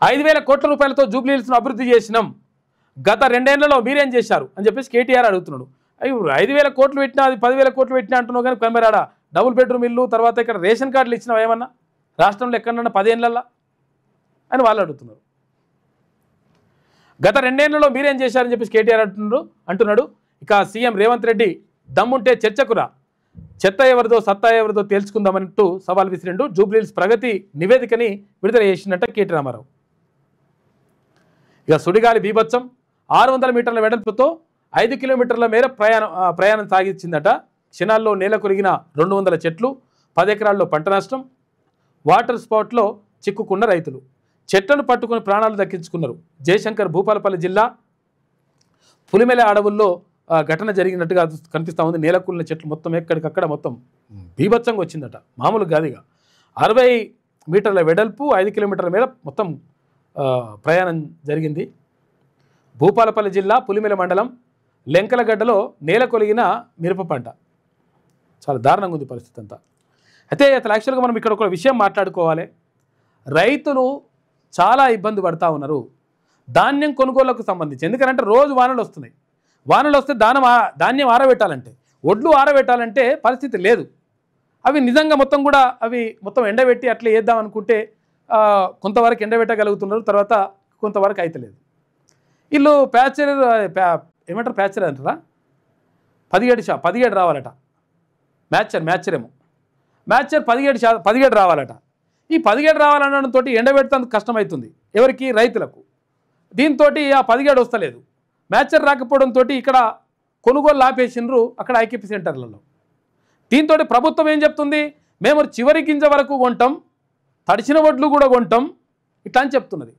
5,000 కోట్ల రూపాయలతో జూబ్లీహిల్స్ను అభివృద్ధి చేసినాం, గత 2 ఏళ్లలో మీరేం చేశారు అని చెప్పేసి కేటీఆర్ అడుగుతున్నాడు. 5,000 కోట్లు పెట్టినా, అది 10,000 కోట్లు పెట్టినా అంటున్నావు కానీ కెమెరాడ డబుల్ బెడ్రూమ్ ఇల్లు, తర్వాత ఇక్కడ రేషన్ కార్డులు ఇచ్చినావు ఏమన్నా రాష్ట్రంలో ఎక్కడన్నా 10 ఏళ్లలో అని వాళ్ళు అడుగుతున్నారు. గత 2 ఏళ్లలో మీరేం చేశారని చెప్పేసి కేటీఆర్ అంటున్నాడు. ఇక సీఎం రేవంత్ రెడ్డి దమ్ముంటే చర్చకురా, చెత్త ఎవరిదో సత్తా ఎవరిదో తేల్చుకుందామంటూ సవాల్ విసిరిండు. జూబ్లీహిల్స్ ప్రగతి నివేదికని విడుదల చేసిందంట కేటీ రామారావు. ఇక సుడిగాలి బీభత్సం 600 మీటర్ల వెడల్పుతో 5 కిలోమీటర్ల మేర ప్రయాణం సాగించిందట. క్షణాల్లో నేల కొరిగిన 200 చెట్లు, 10 ఎకరాల్లో పంట నష్టం, వాటర్ స్పాట్లో చిక్కుకున్న రైతులు చెట్లను పట్టుకుని ప్రాణాలు దక్కించుకున్నారు. జయశంకర్ భూపాలపల్లి జిల్లా పులిమెల అడవుల్లో ఘటన జరిగినట్టుగా కనిపిస్తూ ఉంది. నేల కూలిన చెట్లు మొత్తం ఎక్కడికక్కడ మొత్తం బీభత్సంగా వచ్చిందట, మామూలు గాదిగా. 60 మీటర్ల వెడల్పు, 5 కిలోమీటర్ల మేర మొత్తం ప్రయాణం జరిగింది. భూపాలపల్లి జిల్లా పులిమెల మండలం లెంకలగడ్డలో నేల కొలిగిన మిరప పంట. చాలా దారుణంగా ఉంది పరిస్థితి అంతా. అయితే అసలు యాక్చువల్గా మనం ఇక్కడ ఒక విషయం మాట్లాడుకోవాలి. రైతులు చాలా ఇబ్బంది పడుతూ ఉన్నారు ధాన్యం కొనుగోళ్లకు సంబంధించి. ఎందుకంటే రోజు వానలు వస్తున్నాయి, వానలు వస్తే ధాన్యం ఆరబెట్టాలంటే, ఒడ్లు ఆరబెట్టాలంటే పరిస్థితి లేదు. అవి నిజంగా మొత్తం కూడా అవి మొత్తం ఎండబెట్టి అట్లా వేద్దాం అనుకుంటే కొంతవరకు ఎండబెట్టగలుగుతున్నారు, తర్వాత కొంతవరకు అయితలేదు. వీళ్ళు ఏమంటారు ప్యాచర్ అంటారా, 17 రావాలట. మ్యాచర్ 17 రావాలట. ఈ 17 రావాలనడంతో ఎండబెట్టేందుకు కష్టమవుతుంది ఎవరికి, రైతులకు. దీంతో ఆ 17 వస్తలేదు. మ్యాచర్ రాకపోవడంతో ఇక్కడ కొనుగోలు ఆపేసినారు అక్కడ ఐకేపీ సెంటర్లలో. దీంతో ప్రభుత్వం ఏం చెప్తుంది, మేము చివరి గింజ వరకు కొంటాం, తడిచిన వడ్లు కూడా కొంటాం ఇట్లా అని చెప్తున్నది.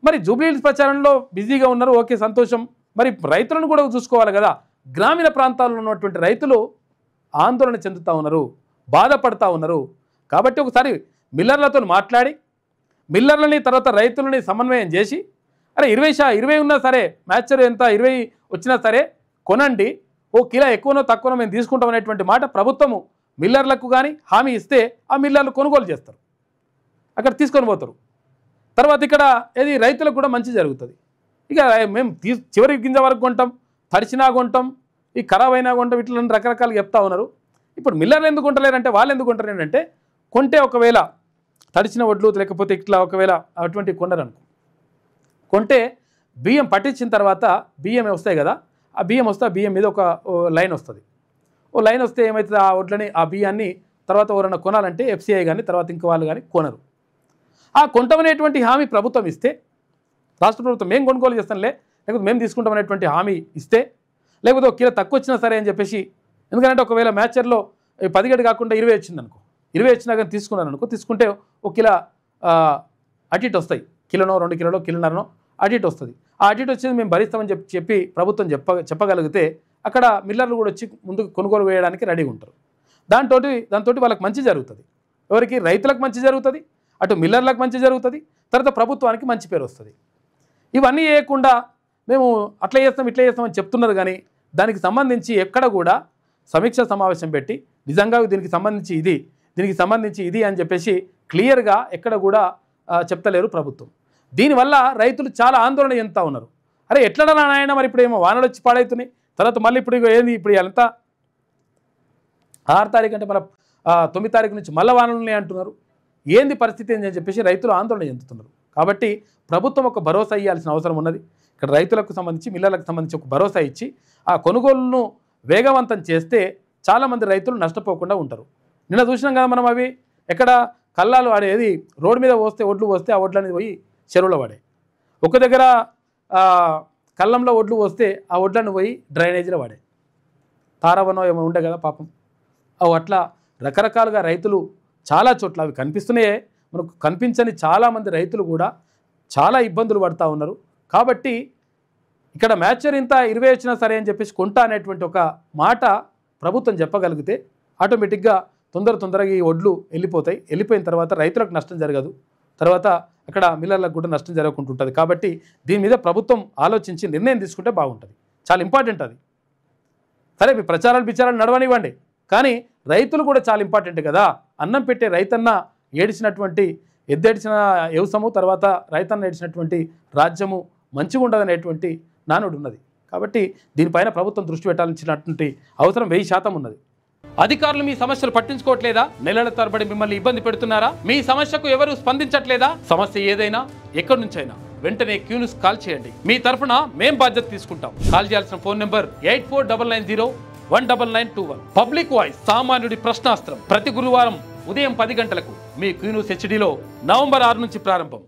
మరి జూబ్లీహిల్స్ ప్రచారంలో బిజీగా ఉన్నారు, ఓకే సంతోషం. మరి రైతులను కూడా చూసుకోవాలి కదా. గ్రామీణ ప్రాంతాల్లో ఉన్నటువంటి రైతులు ఆందోళన చెందుతూ ఉన్నారు, బాధపడతా ఉన్నారు. కాబట్టి ఒకసారి మిల్లర్లతో మాట్లాడి, మిల్లర్లని తర్వాత రైతులని సమన్వయం చేసి, అరే 20 ఉన్నా సరే, మ్యాచర్ ఎంత 20 వచ్చినా సరే కొనండి, ఓ కిలో ఎక్కువనో తక్కువనో మేము తీసుకుంటాం అనేటువంటి మాట ప్రభుత్వము మిల్లర్లకు కానీ హామీ ఇస్తే ఆ మిల్లర్లు కొనుగోలు చేస్తారు, అక్కడ తీసుకొని పోతారు. తర్వాత ఇక్కడ ఏది రైతులకు కూడా మంచి జరుగుతుంది. ఇక మేము చివరి గింజ వరకు కొంటాం, తడిచినా కొంటాం, ఈ ఖరాబ్ అయినా కొంటాం, ఇట్లా రకరకాలు చెప్తా ఉన్నారు. ఇప్పుడు మిల్లర్లు ఎందుకు కొంటలేరంటే, వాళ్ళు ఎందుకు కొంటారు ఏంటంటే, కొంటే ఒకవేళ తడిచిన వడ్లు లేకపోతే ఇట్లా ఒకవేళ అటువంటి కొనరనుకో, కొంటే బియ్యం పట్టించిన తర్వాత బియ్యం వస్తాయి కదా, ఆ బియ్యం వస్తే ఆ బియ్యం మీద ఒక లైన్ వస్తుంది. ఓ లైన్ వస్తే ఏమవుతుంది, ఆ వడ్లని ఆ బియ్యాన్ని తర్వాత ఎవరైనా కొనాలంటే ఎఫ్సిఐ కానీ తర్వాత ఇంకో వాళ్ళు కానీ కొనరు. ఆ కొంటామనేటువంటి హామీ ప్రభుత్వం ఇస్తే, రాష్ట్ర ప్రభుత్వం మేము కొనుగోలు చేస్తాంలే, లేకపోతే మేము తీసుకుంటామనేటువంటి హామీ ఇస్తే, లేకపోతే ఒక కిలో తక్కువ వచ్చినా సరే అని చెప్పేసి, ఎందుకంటే ఒకవేళ మ్యాచర్లో 17 కాకుండా 20 వచ్చిందనుకో, 20 వచ్చినా కానీ తీసుకున్నాను అనుకో, తీసుకుంటే ఒక కిలో అటు ఇటు వస్తాయి, కిలోనో 2 కిలోలో కిలోన్నరనో అటు ఇటు వస్తుంది. ఆ అటు ఇటు వచ్చేది మేము భరిస్తామని చెప్పి ప్రభుత్వం చెప్పగలిగితే అక్కడ మిల్లర్లు కూడా వచ్చి ముందుకు కొనుగోలు వేయడానికి రెడీగా ఉంటారు. దాంతో వాళ్ళకి మంచి జరుగుతుంది. ఎవరికి, రైతులకు మంచి జరుగుతుంది, అటు మిల్లర్లకు మంచి జరుగుతుంది, తర్వాత ప్రభుత్వానికి మంచి పేరు వస్తుంది. ఇవన్నీ చేయకుండా మేము అట్లా చేస్తాం ఇట్లా చేస్తామని చెప్తున్నారు కానీ దానికి సంబంధించి ఎక్కడ కూడా సమీక్ష సమావేశం పెట్టి నిజంగా దీనికి సంబంధించి ఇది అని చెప్పేసి క్లియర్గా ఎక్కడ కూడా చెప్తలేరు ప్రభుత్వం. దీనివల్ల రైతులు చాలా ఆందోళన చెందుతూ ఉన్నారు. అరే ఎట్లా నాయన, మరి ఇప్పుడు ఏమో వానలు వచ్చి పాడవుతున్నాయి, తర్వాత మళ్ళీ ఇప్పుడు ఏంది, ఇప్పుడు ఎంత 6 తారీఖు అంటే మన 9 తారీఖు నుంచి మళ్ళీ వానలు ఉన్నాయి అంటున్నారు. ఏంది పరిస్థితి ఏంది అని చెప్పేసి రైతులు ఆందోళన చెందుతున్నారు. కాబట్టి ప్రభుత్వం ఒక భరోసా ఇవ్వాల్సిన అవసరం ఉన్నది. ఇక్కడ రైతులకు సంబంధించి మిల్లర్లకు సంబంధించి ఒక భరోసా ఇచ్చి ఆ కొనుగోలును వేగవంతం చేస్తే చాలామంది రైతులు నష్టపోకుండా ఉంటారు. నిన్న చూసినాం కదా మనం, అవి ఎక్కడ కల్లాలు ఆడేది రోడ్డు మీద ఒడ్లు పోస్తే ఆ ఒడ్లు అనేది పోయి చెరువులో పడే, ఒక దగ్గర కళ్ళంలో ఒడ్లు పోస్తే ఆ ఒడ్లను పోయి డ్రైనేజీలో పడే, తారవనో ఏమో ఉండే కదా పాపం. అవి అట్లా రకరకాలుగా రైతులు చాలా చోట్ల అవి కనిపిస్తున్నాయే, మనకు కనిపించని చాలామంది రైతులు కూడా చాలా ఇబ్బందులు పడుతూ ఉన్నారు. కాబట్టి ఇక్కడ మ్యాచర్ ఇంత 20 వచ్చినా సరే అని చెప్పేసి కొంటా అనేటువంటి ఒక మాట ప్రభుత్వం చెప్పగలిగితే ఆటోమేటిక్గా తొందరగా ఈ ఒడ్లు వెళ్ళిపోయిన తర్వాత రైతులకు నష్టం జరగదు, తర్వాత అక్కడ మిల్లర్లకు కూడా నష్టం జరగకుంటుంటుంది. కాబట్టి దీని మీద ప్రభుత్వం ఆలోచించి నిర్ణయం తీసుకుంటే బాగుంటుంది, చాలా ఇంపార్టెంట్ అది. సరే మీ ప్రచారాలు నడవనివ్వండి, కానీ రైతులు కూడా చాలా ఇంపార్టెంట్ కదా. అన్నం పెట్టే రైతన్న ఏడిచినటువంటి ఎద్దడిచిన వ్యవసము తర్వాత రైతన్న ఏడిచినటువంటి రాజ్యము మంచిగా ఉండదనేటువంటి నానుడు ఉన్నది. కాబట్టి దీనిపైన ప్రభుత్వం దృష్టి పెట్టాల్సినటువంటి అవసరం 1000% ఉన్నది. అధికారులు మీ సమస్యలు పట్టించుకోవట్లేదా? నెలల తరబడి మిమ్మల్ని ఇబ్బంది పెడుతున్నారా? మీ సమస్యకు ఎవరు స్పందించట్లేదా? సమస్య ఏదైనా ఎక్కడి నుంచైనా వెంటనే క్యూన్యూస్ కాల్ చేయండి. మీ తరఫున మేం బాధ్యత తీసుకుంటాం. కాల్ చేయాల్సిన ఫోన్ నెంబర్ 8499019921. పబ్లిక్ వాయిస్, సామాన్యుడి ప్రశ్నాస్త్రం. ప్రతి గురువారం ఉదయం 10 గంటలకు మీ క్యూన్యూస్ హెచ్డీలో నవంబర్ 6 నుంచి ప్రారంభం.